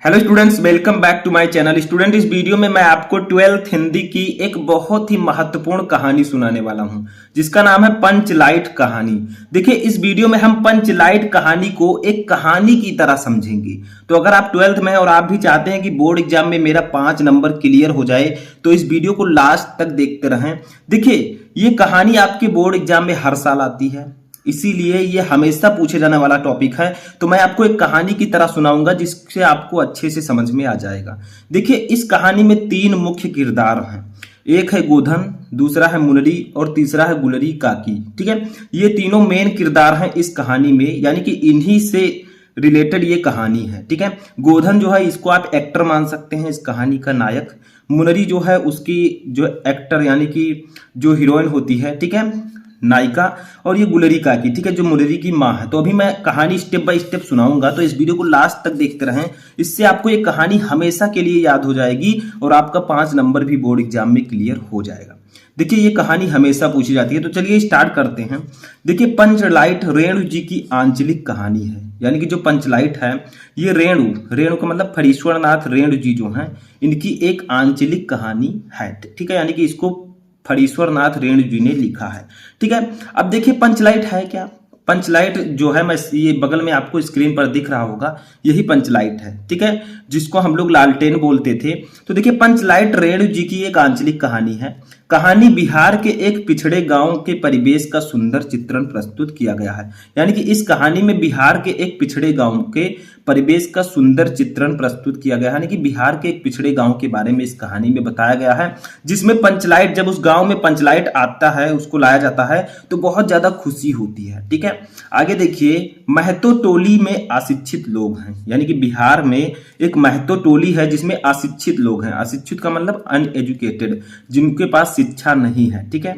Hello students, welcome back to my channel. Student, इस video में मैं आपको 12th हिंदी की एक बहुत ही महत्वपूर्ण कहानी सुनाने वाला हूं, जिसका नाम है पंचलाइट कहानी। देखिए, इस वीडियो में हम पंचलाइट कहानी को एक कहानी की तरह समझेंगे। तो अगर आप 12th में हैं और आप भी चाहते हैं कि बोर्ड एग्जाम में मेरा 5 नंबर क्लियर हो जाए, तो इस वीडियो को लास्ट तक देखते रहें। देखिए, ये कहानी आपके बोर्ड एग्जाम में हर साल आती है, इसीलिए ये हमेशा पूछे जाने वाला टॉपिक है। तो मैं आपको एक कहानी की तरह सुनाऊंगा जिससे आपको अच्छे से समझ में आ जाएगा। देखिए, इस कहानी में 3 मुख्य किरदार हैं। एक है गोधन, दूसरा है मुनरी और तीसरा है गुलरी काकी। ठीक है, ये तीनों मेन किरदार हैं इस कहानी में, यानी कि इन्हीं से रिलेटेड ये कहानी है। ठीक है, गोधन जो है इसको आप एक्टर मान सकते हैं, इस कहानी का नायक। मुनरी जो है उसकी जो एक्टर यानी कि जो हीरोइन होती है, ठीक है, नायिका। और ये गुलरी काकी, ठीक है, जो मुनरी की माँ है। तो अभी मैं कहानी स्टेप बाय स्टेप सुनाऊंगा, तो इस वीडियो को लास्ट तक देखते रहें। इससे आपको ये कहानी हमेशा के लिए याद हो जाएगी और आपका 5 नंबर भी बोर्ड एग्जाम में क्लियर हो जाएगा। देखिए, ये कहानी हमेशा पूछी जाती है, तो चलिए स्टार्ट करते हैं। देखिए, पंचलाइट रेणु जी की आंचलिक कहानी है, यानी कि जो पंचलाइट है ये रेणु का मतलब फणीश्वरनाथ रेणु जी जो हैं, इनकी एक आंचलिक कहानी है। ठीक है, यानी कि इसको फणीश्वरनाथ रेणु जी ने लिखा है। ठीक है, अब देखिए पंचलाइट है क्या। पंचलाइट जो है, मैं ये बगल में आपको स्क्रीन पर दिख रहा होगा, यही पंचलाइट है। ठीक है, जिसको हम लोग लालटेन बोलते थे। तो देखिए, पंचलाइट रेणु जी की एक आंचलिक कहानी है। कहानी बिहार के एक पिछड़े गांव के परिवेश का सुंदर चित्रण प्रस्तुत किया गया है। यानी कि इस कहानी में बिहार के एक पिछड़े गांव के परिवेश का सुंदर चित्रण प्रस्तुत किया गया है, यानी कि बिहार के एक पिछड़े गांव के बारे में इस कहानी में बताया गया है, जिसमें पंचलाइट, जब उस गांव में पंचलाइट आता है, उसको लाया जाता है, तो बहुत ज्यादा खुशी होती है। ठीक है, आगे देखिए, महतो टोली में अशिक्षित लोग हैं, यानी कि बिहार में एक महतो टोली है जिसमें अशिक्षित लोग हैं। अशिक्षित का मतलब अनएजुकेटेड, जिनके पास शिक्षा नहीं है। ठीक है,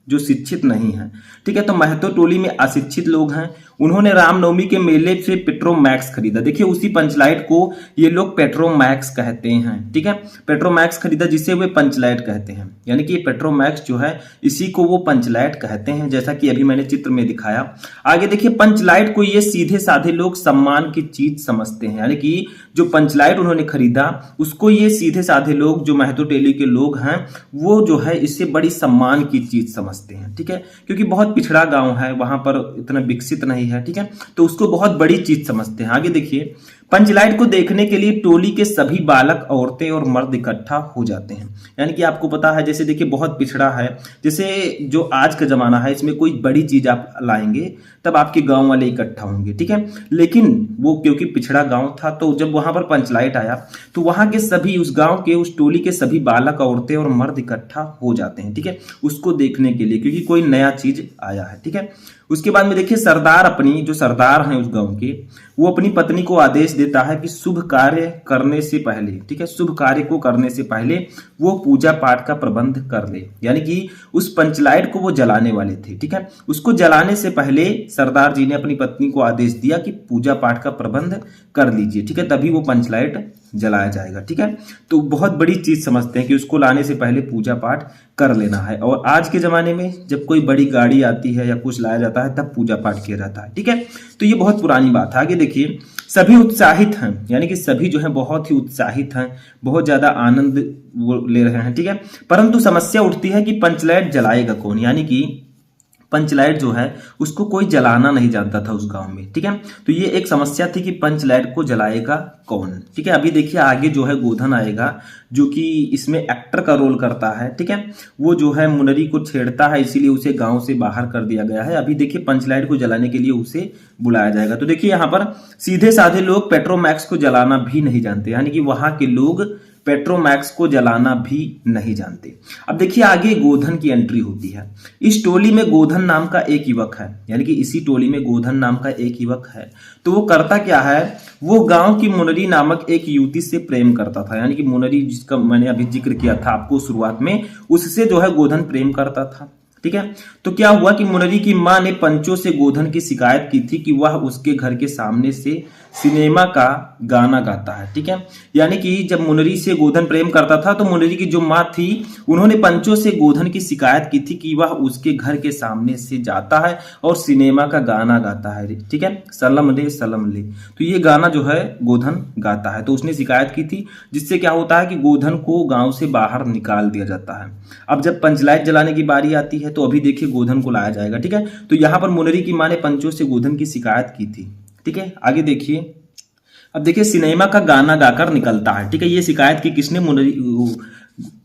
जो शिक्षित नहीं है। ठीक है, तो महतो टोली में अशिक्षित लोग हैं। उन्होंने रामनवमी के मेले से पेट्रोमैक्स खरीदा। देखिए, उसी पंचलाइट को ये लोग पेट्रोमैक्स कहते हैं। ठीक है, पेट्रोमैक्स खरीदा, जिसे वे पंचलाइट कहते हैं। यानी कि ये पेट्रोमैक्स जो है, इसी को वो पंचलाइट कहते हैं, जैसा कि अभी मैंने चित्र में दिखाया। आगे देखिए, पंचलाइट को ये सीधे साधे लोग सम्मान की चीज समझते हैं। यानी कि जो पंचलाइट उन्होंने खरीदा, उसको ये सीधे साधे लोग, जो महतो टोली के लोग हैं, वो जो है इससे बड़ी सम्मान की चीज समझते हैं। ठीक है, क्योंकि बहुत पिछड़ा गांव है, वहां पर इतना विकसित नहीं है। ठीक है, तो उसको बहुत बड़ी चीज समझते हैं। आगे देखिए, पंचलाइट को देखने के लिए टोली के सभी बालक, औरतें और मर्द इकट्ठा हो जाते हैं। यानी कि आपको पता है, जैसे देखिए बहुत पिछड़ा है, जैसे जो आज का जमाना है, इसमें कोई बड़ी चीज आप लाएंगे तब आपके गांव वाले इकट्ठा होंगे। ठीक है, लेकिन वो क्योंकि पिछड़ा गांव था, तो जब वहां पर पंचलाइट आया, तो वहां के सभी, उस गांव के, उस टोली के सभी बालक, औरतें और मर्द इकट्ठा हो जाते हैं। ठीक है, उसको देखने के लिए, क्योंकि कोई नया चीज आया है। ठीक है, उसके बाद में देखिए, सरदार अपनी, जो सरदार हैं उस गांव के, वो अपनी पत्नी को आदेश देता है कि शुभ कार्य करने से पहले, ठीक है, शुभ कार्य को करने से पहले वो पूजा पाठ का प्रबंध कर ले। यानी कि उस पंचलाइट को वो जलाने वाले थे। ठीक है, उसको जलाने से पहले सरदार जी ने अपनी पत्नी को आदेश दिया कि पूजा पाठ का प्रबंध कर लीजिए। ठीक है, तभी वो पंचलाइट जलाया जाएगा। ठीक है, तो बहुत बड़ी चीज समझते हैं कि उसको लाने से पहले पूजा पाठ कर लेना है। और आज के जमाने में जब कोई बड़ी गाड़ी आती है या कुछ लाया जाता है, तब पूजा पाठ किया जाता है। ठीक है, तो ये बहुत पुरानी बात है। आगे देखिए, सभी उत्साहित हैं, यानी कि सभी जो है बहुत ही उत्साहित हैं, बहुत ज्यादा आनंद वो ले रहे हैं। ठीक है, परंतु समस्या उठती है कि पंचलाइट जलाएगा कौन। यानी कि पंचलाइट जो है उसको कोई जलाना नहीं जानता था उस गांव में। ठीक है, तो ये एक समस्या थी कि पंचलाइट को जलाएगा कौन। ठीक है, अभी देखिए आगे जो है गोधन आएगा, जो कि इसमें एक्टर का रोल करता है। ठीक है, वो जो है मुनरी को छेड़ता है, इसीलिए उसे गांव से बाहर कर दिया गया है। अभी देखिए, पंचलाइट को जलाने के लिए उसे बुलाया जाएगा। तो देखिए, यहाँ पर सीधे साधे लोग पेट्रोमैक्स को जलाना भी नहीं जानते, यानी कि वहां के लोग पेट्रोमैक्स को जलाना भी नहीं जानते। अब देखिए, आगे गोधन की एंट्री होती है। इस टोली में गोधन नाम का एक युवक है, यानी कि इसी टोली में गोधन नाम का एक युवक है। तो वो करता क्या है, वो गांव की मुनरी नामक एक युवती से प्रेम करता था। यानी कि मुनरी, जिसका मैंने अभी जिक्र किया था आपको शुरुआत में, उससे जो है गोधन प्रेम करता था। ठीक है, तो क्या हुआ कि मुनरी की मां ने पंचों से गोधन की शिकायत की थी कि वह उसके घर के सामने से सिनेमा का गाना गाता है। ठीक है, यानी कि जब मुनरी से गोधन प्रेम करता था तो मुनरी की जो माँ थी उन्होंने पंचों से गोधन की शिकायत की थी कि वह उसके घर के सामने से जाता है और सिनेमा का गाना गाता है। ठीक है, सलम ले सलम ले, तो ये गाना जो है गोधन गाता है। तो उसने शिकायत की थी, जिससे क्या होता है कि गोधन को गांव से बाहर निकाल दिया जाता है। अब जब पंचलाइट जलाने की बारी आती है तो अभी देखिए गोधन को लाया जाएगा। ठीक है, तो यहाँ पर मुनरी की माँ ने पंचों से गोधन की शिकायत की थी। ठीक है, आगे देखिए। अब देखिए सिनेमा का गाना गाकर निकलता है। ठीक है, ये शिकायत की किसने?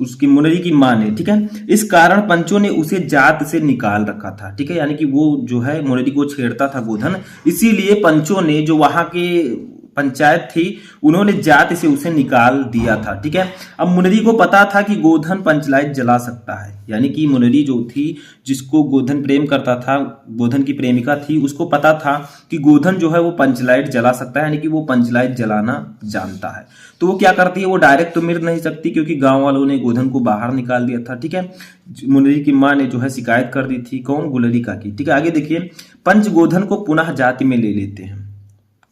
उसकी मुनरी की माँ ने। ठीक है, इस कारण पंचों ने उसे जात से निकाल रखा था। ठीक है, यानी कि वो जो है मुनरी को छेड़ता था गोधन, इसीलिए पंचों ने, जो वहां के पंचायत थी, उन्होंने जात से उसे निकाल दिया था। ठीक है, अब मुनरी को पता था कि गोधन पंचलाइट जला सकता है, यानी कि मुनरी जो थी, जिसको गोधन प्रेम करता था, गोधन की प्रेमिका थी, उसको पता था कि गोधन जो है वो पंचलाइट जला सकता है, यानी कि वो पंचलाइट जलाना जानता है। तो वो क्या करती है, वो डायरेक्ट तो मिल नहीं सकती क्योंकि गांव वालों ने गोधन को बाहर निकाल दिया था। ठीक है, मुनरी की माँ ने जो है शिकायत कर दी थी, कौन? गुलरी का की। ठीक है, आगे देखिए। पंच गोधन को पुनः जाति में ले लेते हैं।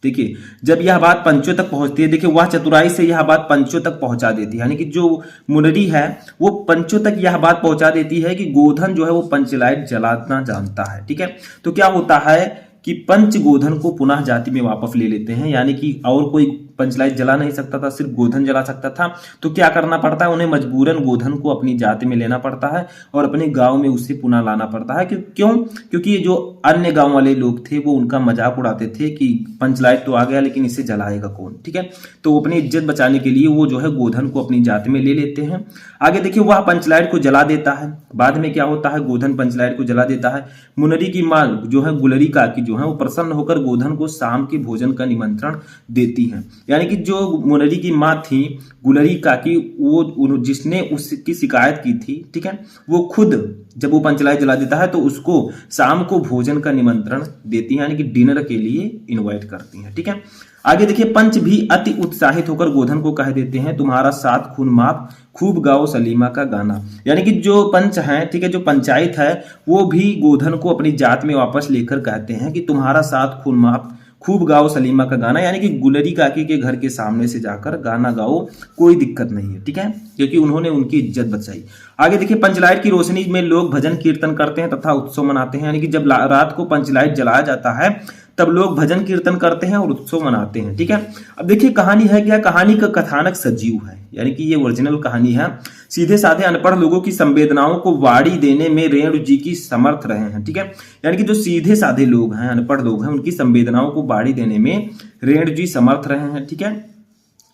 देखिए जब यह बात पंचों तक पहुंचती है, देखिए वह चतुराई से यह बात पंचों तक पहुंचा देती है, यानी कि जो मुनरी है वो पंचों तक यह बात पहुंचा देती है कि गोधन जो है वो पंचलाइट जलाना जानता है। ठीक है, तो क्या होता है कि पंच गोधन को पुनः जाति में वापस ले लेते हैं, यानी कि और कोई पंचलाइट जला नहीं सकता था, सिर्फ गोधन जला सकता था। तो क्या करना पड़ता है, उन्हें मजबूरन गोधन को अपनी जाति में लेना पड़ता है और अपने गांव में उसे पुनः लाना पड़ता है। क्यों? क्योंकि ये जो अन्य गांव वाले लोग थे वो उनका मजाक उड़ाते थे कि पंचलाइट तो आ गया लेकिन इसे जलाएगा कौन। ठीक है, तो वो अपनी इज्जत बचाने के लिए वो जो है गोधन को अपनी जाति में ले लेते हैं। आगे देखिए, वह पंचलाइट को जला देता है। बाद में क्या होता है, गोधन पंचलाइट को जला देता है। मुनरी की माँ जो है गुलरी काकी जो है वो प्रसन्न होकर गोधन को शाम के भोजन का निमंत्रण देती है। यानी कि जो मुनरी की माँ थी गुलरी काकी, वो जिसने उसकी शिकायत की थी, ठीक है, वो खुद जब वो पंचलाइट जला देता है तो उसको शाम को भोजन का निमंत्रण देती है, यानी कि डिनर के लिए इनवाइट करती है। ठीक है, आगे देखिए। पंच भी अति उत्साहित होकर गोधन को कह देते हैं, तुम्हारा सात खून माफ, खूब गाओ सलीमा का गाना। यानी कि जो पंच हैं, ठीक है, जो पंचायत है, वो भी गोधन को अपनी जात में वापस लेकर कहते हैं कि तुम्हारा सात खून माफ, खूब गाओ सलीमा का गाना, यानी कि गुलरी काकी के घर के सामने से जाकर गाना गाओ, कोई दिक्कत नहीं है। ठीक है, क्योंकि उन्होंने उनकी इज्जत बचाई। आगे देखिए। पंचलाइट की रोशनी में लोग भजन कीर्तन करते हैं तथा उत्सव मनाते हैं, यानी कि जब रात को पंचलाइट जलाया जाता है तब लोग भजन कीर्तन करते हैं और उत्सव मनाते हैं। ठीक है, अब देखिए कहानी है क्या, कहानी का कथानक सजीव है, यानी कि ये ओरिजिनल कहानी है। सीधे साधे अनपढ़ लोगों की संवेदनाओं को वाड़ी देने में रेणु जी की समर्थ रहे हैं। ठीक है, यानी कि जो सीधे साधे लोग हैं, अनपढ़ लोग हैं, उनकी संवेदनाओं को वाड़ी देने में रेणु जी समर्थ रहे हैं। ठीक है,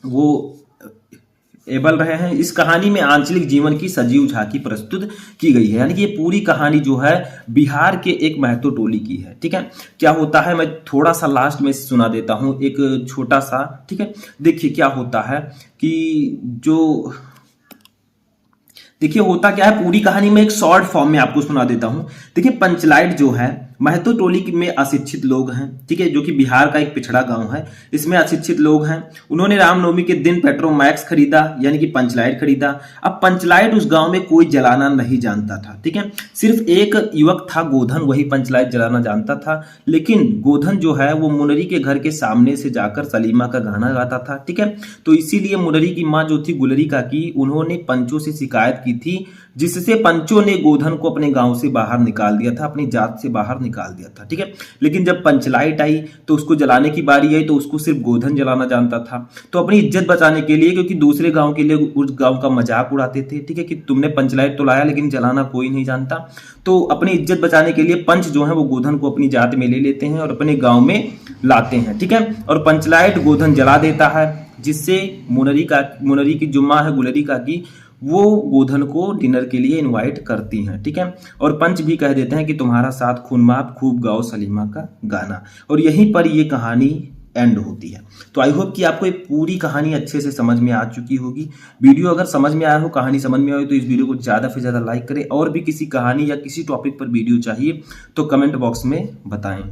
वो एबल रहे हैं। इस कहानी में आंचलिक जीवन की सजीव झांकी प्रस्तुत की गई है, यानी कि ये पूरी कहानी जो है बिहार के एक महतो टोली की है। ठीक है, क्या होता है, मैं थोड़ा सा लास्ट में सुना देता हूं एक छोटा सा। ठीक है, देखिए क्या होता है कि जो देखिए होता क्या है, पूरी कहानी में एक शॉर्ट फॉर्म में आपको सुना देता हूं। देखिए पंचलाइट जो है महतो टोली में अशिक्षित लोग हैं, ठीक है, जो कि बिहार का एक पिछड़ा गांव है, इसमें अशिक्षित लोग हैं। उन्होंने रामनवमी के दिन पेट्रोमैक्स खरीदा, यानी कि पंचलाइट खरीदा। अब पंचलाइट उस गांव में कोई जलाना नहीं जानता था। ठीक है, सिर्फ एक युवक था गोधन, वही पंचलाइट जलाना जानता था। लेकिन गोधन जो है वो मुनरी के घर के सामने से जाकर सलीमा का गाना गाता था। ठीक है, तो इसीलिए मुनरी की माँ जो थी गुलरी काकी, उन्होंने पंचों से शिकायत की थी, जिससे पंचों ने गोधन को अपने गांव से बाहर निकाल दिया था, अपनी जात से बाहर निकाल दिया था। ठीक है, लेकिन जब पंचलाइट आई तो उसको जलाने की बारी आई तो उसको सिर्फ गोधन जलाना जानता था। तो अपनी इज्जत बचाने के लिए, क्योंकि दूसरे गांव के लिए उस गांव का मजाक उड़ाते थे, ठीक है, कि तुमने पंचलाइट तो लाया लेकिन जलाना कोई नहीं जानता, तो अपनी इज्जत बचाने के लिए पंच जो है वो गोधन को अपनी जात में ले लेते हैं और अपने गांव में लाते हैं। ठीक है, और पंचलाइट गोधन जला देता है, जिससे मुनरी की जो माँ है गुलरी काकी, वो गोधन को डिनर के लिए इनवाइट करती हैं। ठीक है, और पंच भी कह देते हैं कि तुम्हारा साथ खून माफ, खूब गाओ सलीमा का गाना। और यहीं पर ये कहानी एंड होती है। तो आई होप कि आपको ये पूरी कहानी अच्छे से समझ में आ चुकी होगी। वीडियो अगर समझ में आया हो, कहानी समझ में आई तो इस वीडियो को ज़्यादा से ज़्यादा लाइक करें। और भी किसी कहानी या किसी टॉपिक पर वीडियो चाहिए तो कमेंट बॉक्स में बताएं।